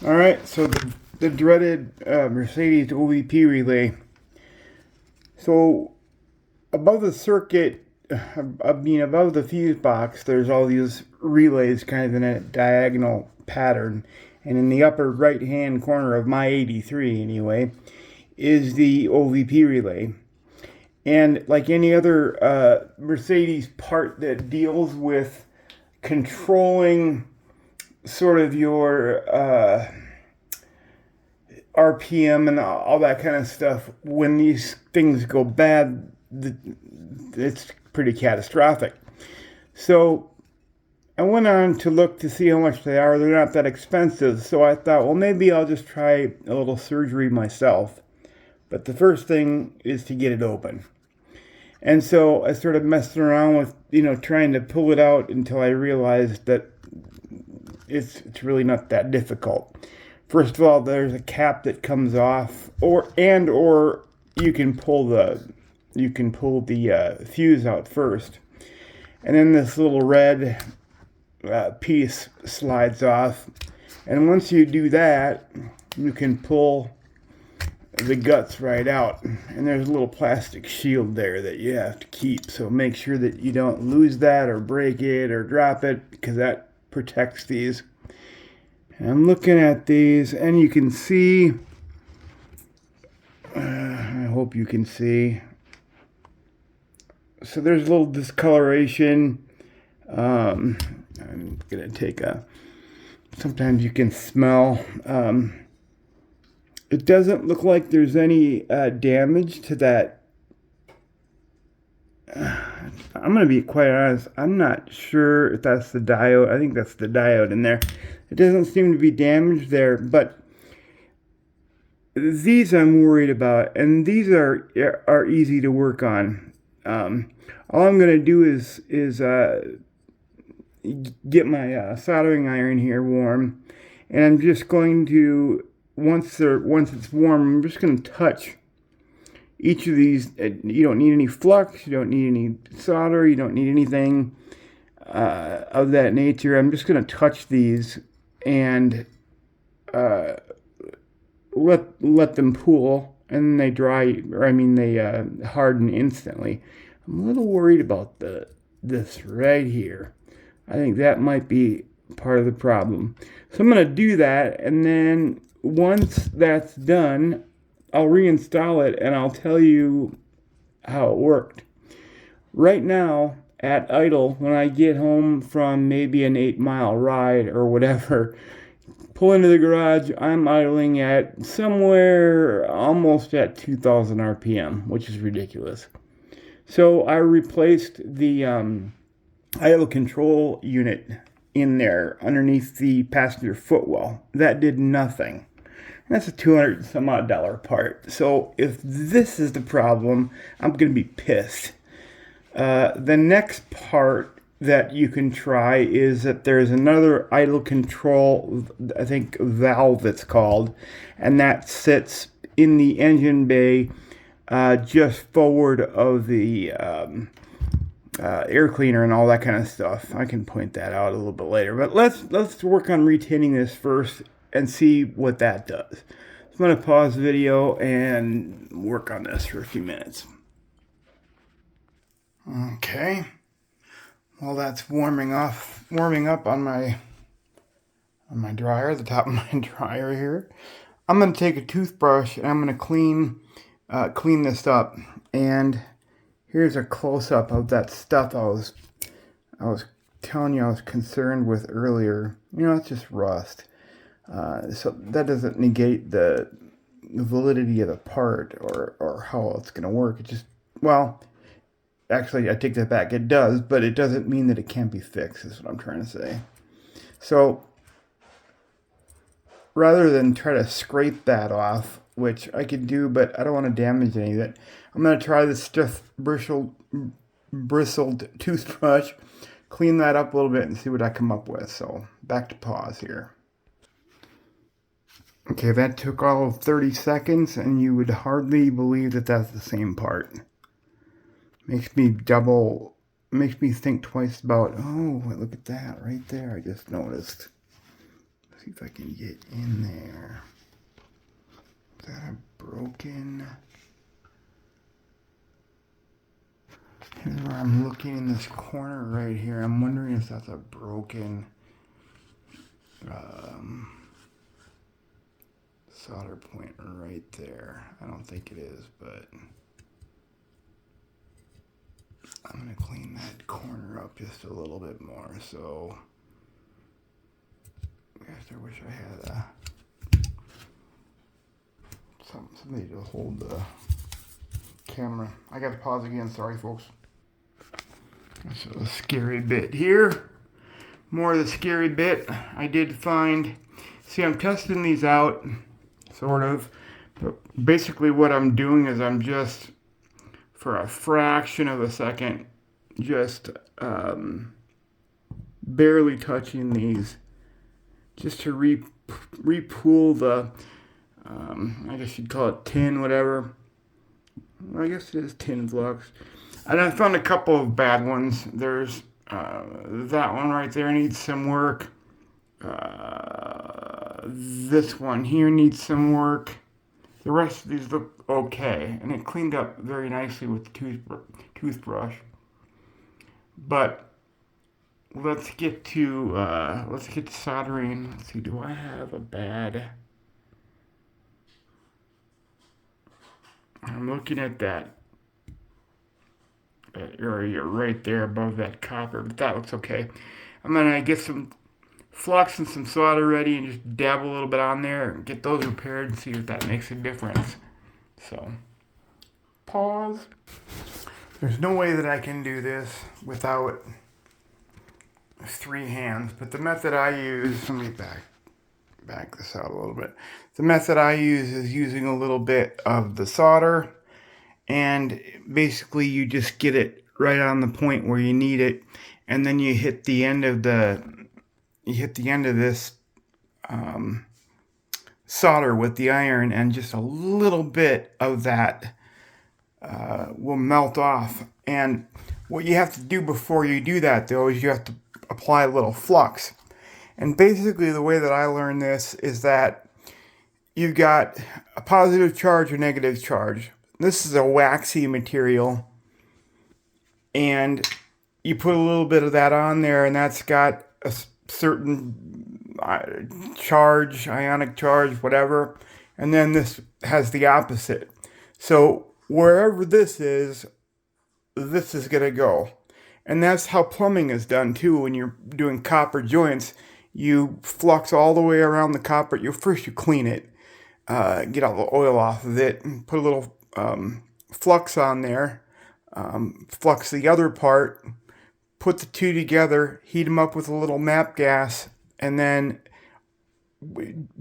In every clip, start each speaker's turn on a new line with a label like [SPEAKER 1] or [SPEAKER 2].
[SPEAKER 1] Alright, so the dreaded Mercedes OVP relay. So above the circuit, above the fuse box, there's all these relays kind of in a diagonal pattern. And in the upper right hand corner of my 83 anyway, is the OVP relay. And like any other Mercedes part that deals with controlling sort of your RPM and all that kind of stuff, when these things go bad, it's pretty catastrophic. So I went on to look to see how much they are. They're not that expensive. So I thought, well, maybe I'll just try a little surgery myself. But the first thing is to get it open. And so I started messing around with, trying to pull it out until I realized that it's really not that difficult. First of all, there's a cap that comes off, or you can pull the fuse out first, and then this little red piece slides off. And once you do that, you can pull the guts right out, and there's a little plastic shield there that you have to keep, so make sure that you don't lose that or break it or drop it, because that protects these. And I'm looking at these, and you can see, I hope you can see, so there's a little discoloration. I'm gonna take sometimes you can smell. It doesn't look like there's any damage to that. I'm going to be quite honest. I'm not sure if that's the diode. I think that's the diode in there. It doesn't seem to be damaged there, but these I'm worried about, and these are easy to work on. All I'm going to do is get my soldering iron here warm, and I'm just going to, once it's warm, I'm just going to touch each of these. You don't need any flux, you don't need any solder, you don't need anything of that nature. I'm just going to touch these and let them cool, and they dry, they harden instantly. I'm a little worried about this right here. I think that might be part of the problem. So I'm going to do that, and then once that's done, I'll reinstall it and I'll tell you how it worked. Right now, at idle, when I get home from maybe an 8-mile ride or whatever, pull into the garage, I'm idling at somewhere almost at 2,000 RPM, which is ridiculous. So I replaced the idle control unit in there underneath the passenger footwell. That did nothing. That's a $200 some odd part. So if this is the problem, I'm going to be pissed. The next part that you can try is that there's another idle control, I think valve it's called, and that sits in the engine bay just forward of the air cleaner and all that kind of stuff. I can point that out a little bit later, but let's work on retinning this first and see what that does. So I'm going to pause the video and work on this for a few minutes. Okay, well, that's warming up on my dryer, the top of my dryer here. I'm going to take a toothbrush and I'm going to clean this up, and here's a close-up of that stuff I was telling you I was concerned with earlier. It's just rust. So that doesn't negate the validity of the part or how it's going to work. It just, well, actually, I take that back. It does, but it doesn't mean that it can't be fixed, is what I'm trying to say. So rather than try to scrape that off, which I could do, but I don't want to damage any of it, I'm going to try this stiff bristled toothbrush, clean that up a little bit, and see what I come up with. So back to pause here. Okay, that took all of 30 seconds, and you would hardly believe that that's the same part. Makes me think twice about, oh, look at that right there, I just noticed. See if I can get in there. Is that a broken? Here's where I'm looking in this corner right here. I'm wondering if that's a broken solder point right there. I don't think it is, but I'm going to clean that corner up just a little bit more. So, gosh, I wish I had somebody to hold the camera. I got to pause again. Sorry, folks. That's a scary bit here. More of the scary bit. I did find, see, I'm testing these out, sort of. But basically what I'm doing is I'm just, for a fraction of a second, just barely touching these, just to repool the, I guess you'd call it tin, whatever. I guess it is tin flux. And I found a couple of bad ones. There's that one right there needs some work. This one here needs some work. The rest of these look okay, and it cleaned up very nicely with the toothbrush. But let's get to soldering. Let's see, do I have a bad? I'm looking at that area right there above that copper, but that looks okay. I'm gonna get some flux and some solder ready and just dab a little bit on there and get those repaired and see if that makes a difference. So, pause. There's no way that I can do this without 3 hands, but the method I use, let me back this out a little bit. The method I use is using a little bit of the solder, and basically you just get it right on the point where you need it, and then you hit the end of this solder with the iron, and just a little bit of that will melt off. And what you have to do before you do that, though, is you have to apply a little flux. And basically the way that I learned this is that you've got a positive charge or negative charge. This is a waxy material, and you put a little bit of that on there, and that's got a certain charge, ionic charge, whatever, and then this has the opposite. So wherever this is going to go. And that's how plumbing is done too. When you're doing copper joints, you flux all the way around the copper. First you clean it, get all the oil off of it, and put a little flux on there, flux the other part, put the two together, heat them up with a little MAP gas, and then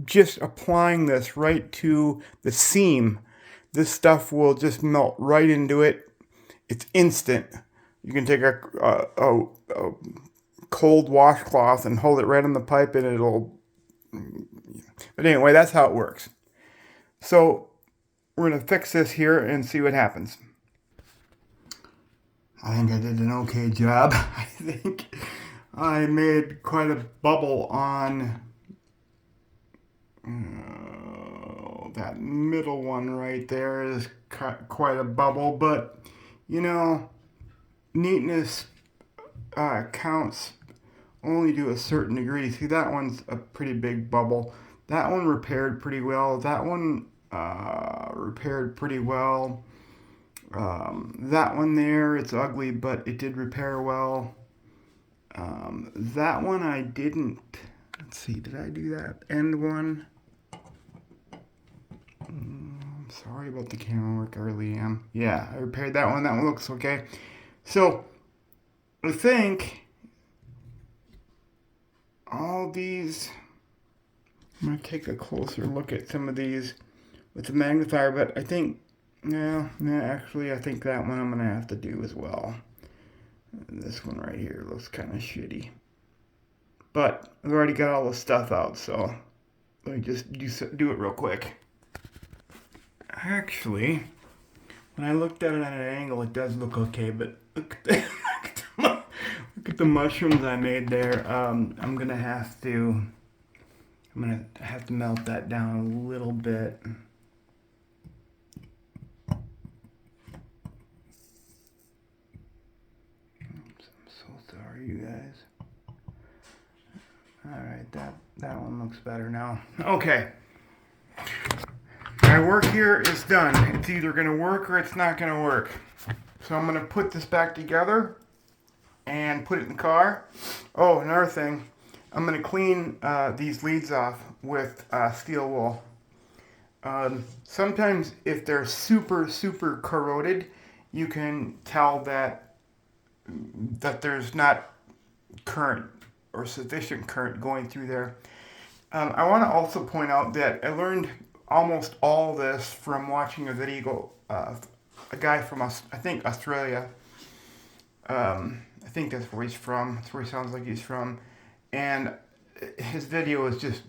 [SPEAKER 1] just applying this right to the seam, this stuff will just melt right into it. It's instant. You can take a cold washcloth and hold it right on the pipe, and it'll... But anyway, that's how it works. So we're going to fix this here and see what happens. I think I did an okay job. I think I made quite a bubble on that middle one right there is quite a bubble, but you know, neatness counts only to a certain degree. See, that one's a pretty big bubble. That one repaired pretty well. That one repaired pretty well. That one there, it's ugly, but it did repair well. That one I didn't. Let's see, did I do that end one? Sorry about the camera work, I really am. Yeah, I repaired that one. That one looks okay. So, I think all these, I'm going to take a closer look at some of these with the magnifier, but I think, actually, I think that one I'm going to have to do as well. This one right here looks kind of shitty. But I've already got all the stuff out, so let me just do it real quick. Actually, when I looked at it at an angle, it does look okay, but look at the mushrooms I made there. I'm gonna have to I'm going to have to melt that down a little bit. Oops, I'm so sorry, you guys. Alright, that one looks better now. Okay. My work here is done. It's either going to work or it's not going to work. So I'm going to put this back together and put it in the car. Oh, another thing. I'm going to clean these leads off with steel wool. Sometimes if they're super, super corroded, you can tell that there's not current or sufficient current going through there. I want to also point out that I learned almost all this from watching a video, a guy from, I think, Australia. I think that's where he's from. That's where he sounds like he's from. And his video is just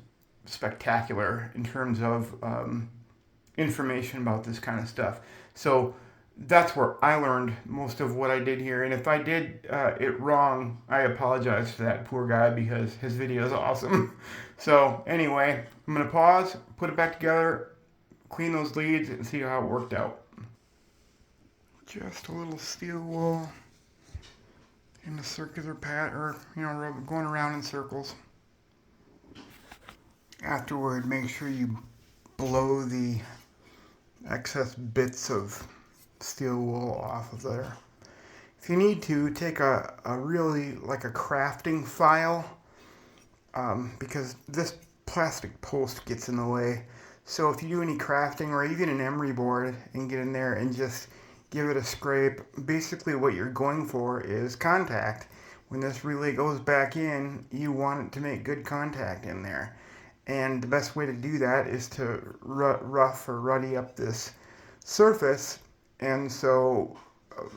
[SPEAKER 1] spectacular in terms of information about this kind of stuff. So that's where I learned most of what I did here. And if I did it wrong, I apologize to that poor guy because his video is awesome. So anyway, I'm going to pause, put it back together, clean those leads, and see how it worked out. Just a little steel wool in a circular pattern, or going around in circles. Afterward, make sure you blow the excess bits of steel wool off of there. If you need to, take a really, like a crafting file, because this plastic post gets in the way. So if you do any crafting or even an emery board and get in there and just give it a scrape, basically what you're going for is contact. When this relay goes back in, you want it to make good contact in there. And the best way to do that is to rough or ruddy up this surface. And so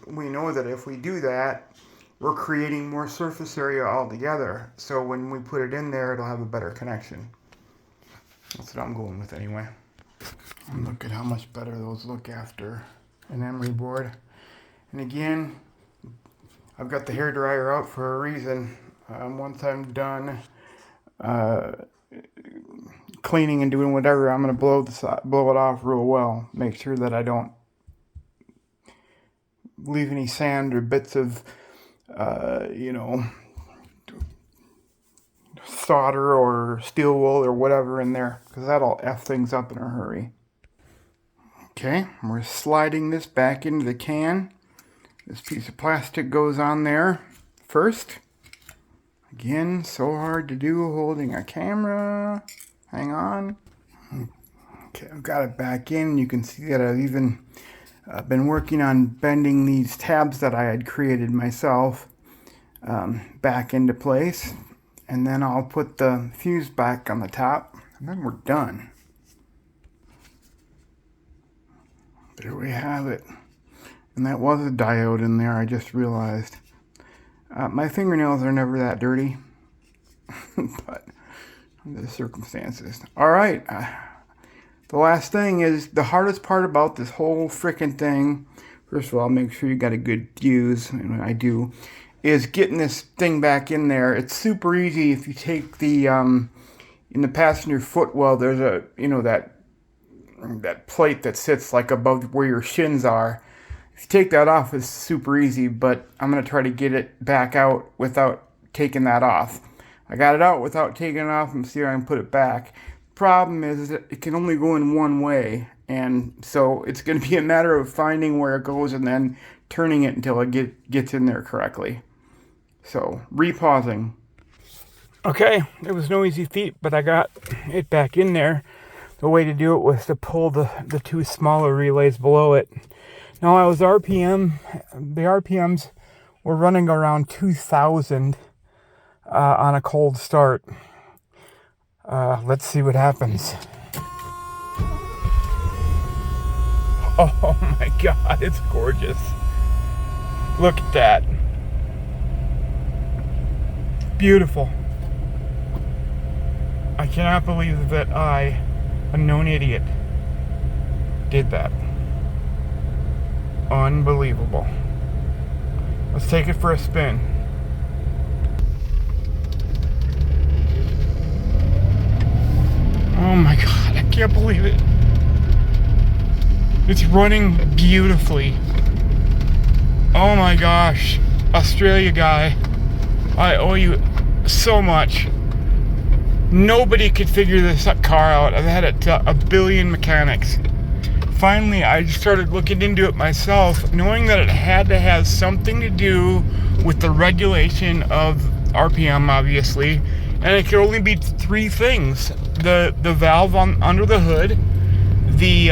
[SPEAKER 1] we know that if we do that, we're creating more surface area altogether. So when we put it in there, it'll have a better connection. That's what I'm going with anyway. And look at how much better those look after an emery board. And again, I've got the hair dryer out for a reason. Once I'm done cleaning and doing whatever, I'm going to blow it off real well. Make sure that I don't leave any sand or bits of, solder or steel wool or whatever in there, because that'll F things up in a hurry. Okay, we're sliding this back into the can. This piece of plastic goes on there first. Again, so hard to do holding a camera. Hang on. Okay, I've got it back in. You can see that I've even been working on bending these tabs that I had created myself back into place. And then I'll put the fuse back on the top, and then we're done. There we have it. And that was a diode in there, I just realized. My fingernails are never that dirty, but under the circumstances. All right, the last thing is the hardest part about this whole frickin' thing. First of all, make sure you got a good fuse, and I do, is getting this thing back in there. It's super easy if you take the, in the passenger footwell, there's a, that plate that sits like above where your shins are. If you take that off, it's super easy, but I'm going to try to get it back out without taking that off. I got it out without taking it off, and see if I can put it back. Problem is that it can only go in one way, and so it's going to be a matter of finding where it goes and then turning it until it gets in there correctly. So, repausing. Okay, it was no easy feat, but I got it back in there. The way to do it was to pull the two smaller relays below it. Now, the RPMs were running around 2,000 on a cold start. Let's see what happens. Oh my God, it's gorgeous. Look at that. Beautiful. I cannot believe that I, a known idiot, did that. Unbelievable. Let's take it for a spin. can't believe it. It's running beautifully. Oh my gosh. Australia guy, I owe you so much. Nobody could figure this car out. I've had it to a billion mechanics. Finally, I just started looking into it myself, knowing that it had to have something to do with the regulation of RPM, obviously, and it could only be three things: the valve under the hood, the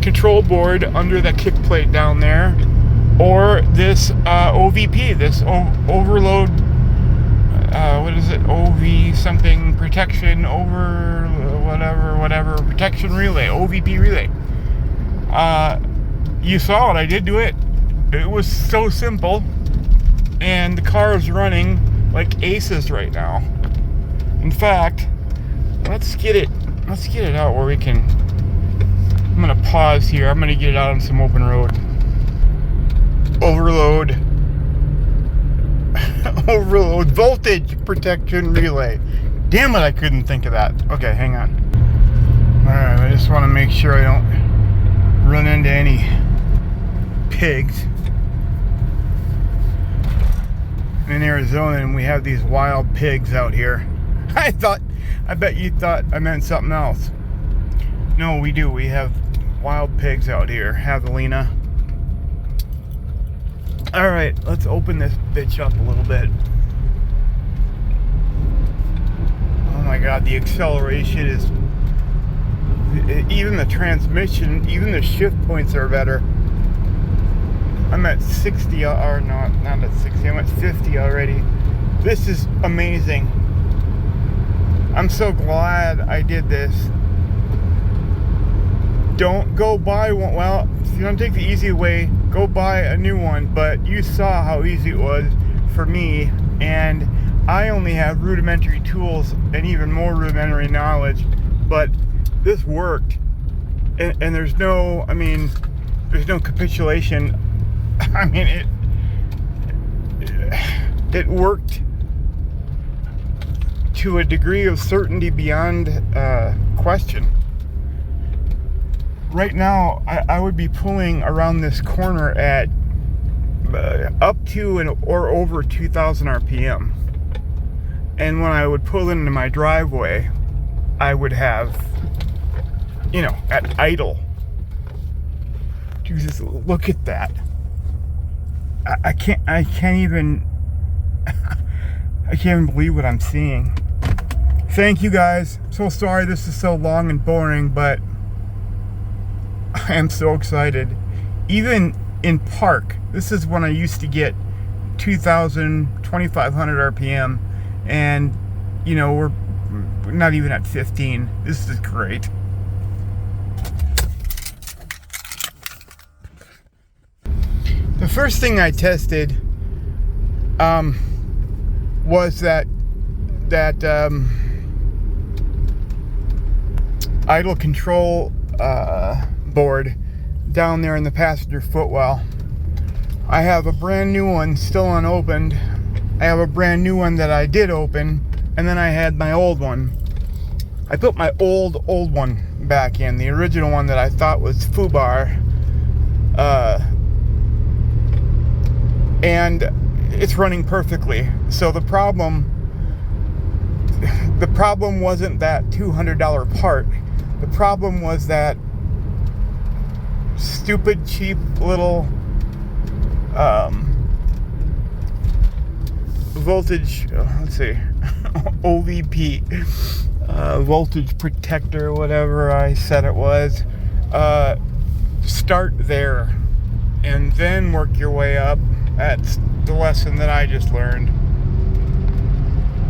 [SPEAKER 1] control board under the kick plate down there, or this OVP, this overload. What is it? OV something protection over whatever protection relay, OVP relay. You saw it. I did do it. It was so simple, and the car is running like aces right now. In fact, let's get it out where we can. I'm gonna pause here. I'm gonna get it out on some open road. Overload voltage protection relay. Damn it, I couldn't think of that. Okay, hang on. Alright, I just want to make sure I don't run into any pigs. In Arizona, and we have these wild pigs out here. I bet you thought I meant something else. No, we do. We have wild pigs out here. Javelina. Alright, let's open this bitch up a little bit. Oh my god, the acceleration is... Even the transmission, even the shift points are better. I'm at 60, or not at 60, I'm at 50 already. This is amazing. I'm so glad I did this. Don't go buy one. Well, if you don't take the easy way, go buy a new one. But you saw how easy it was for me, and I only have rudimentary tools and even more rudimentary knowledge, but this worked. And there's no, there's no capitulation. It worked to a degree of certainty beyond question. Right now, I would be pulling around this corner at up to or over 2,000 RPM. And when I would pull into my driveway, I would have, at idle. Jesus, look at that. I can't even believe what I'm seeing. Thank you guys. So sorry this is so long and boring, but I am so excited. Even in park, this is when I used to get 2,000, 2,500 RPM, and we're not even at 15. This is great. The first thing I tested was that idle control board down there in the passenger footwell. I have a brand new one still unopened. I have a brand new one that I did open, and then I had my old one. I put my old one back in, the original one that I thought was FUBAR, and it's running perfectly. So the problem wasn't that $200 part. The problem was that stupid cheap little voltage, let's see, OVP, voltage protector, whatever I said it was. Start there and then work your way up. That's the lesson that I just learned.